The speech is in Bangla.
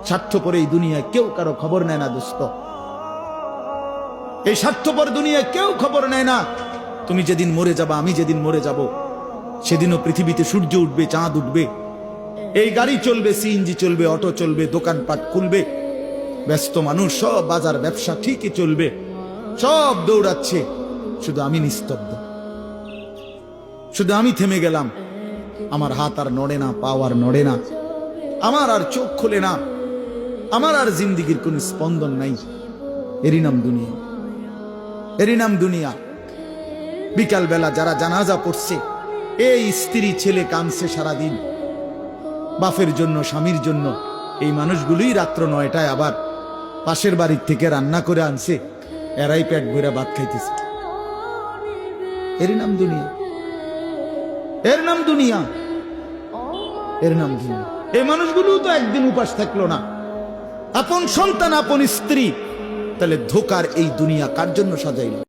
স্বার্থপর এই দুনিয়ায় কেউ কারো খবর নেয় না দোস্ত। এই স্বার্থপর দুনিয়ায় কেউ খবর নেয় না। তুমি যেদিন মরে যাবা, আমি যেদিন মরে যাব, সেদিনও পৃথিবীতে সূর্য উঠবে, চাঁদ উঠবে, এই গাড়ি চলবে, সিএনজি চলবে, অটো চলবে, দোকানপাট খুলবে, ব্যস্ত মানুষ সব বাজার ব্যবসা ঠিকই চলবে, সব দৌড়াচ্ছে, শুধু আমি নিস্তব্ধ, শুধু আমি থেমে গেলাম। আমার হাত আর নড়ে না, পাও আর নড়ে না, আমার আর চোখ খোলে না, আমার আর জিন্দিগির কোন স্পন্দন নাই। এরই নাম দুনিয়া, এরই নাম দুনিয়া। বিকাল বেলা যারা জানাজা পড়ছে, এই স্ত্রী ছেলে কাঁদছে সারাদিন বাপের জন্য, স্বামীর জন্য। এই মানুষগুলোই রাত্র 9টায় আবার পাশের বাড়ির থেকে রান্না করে আনছে, এরাই পেট ভরে ভাত খাইতেছে। এর নাম দুনিয়া, এর নাম দুনিয়া, এর নাম দুনিয়া। এই মানুষগুলো তো একদিন উপাস থাকলো না, আপন সন্তান, আপন স্ত্রী, তাহলে ধোকার এই দুনিয়া কার জন্য সাজাইল?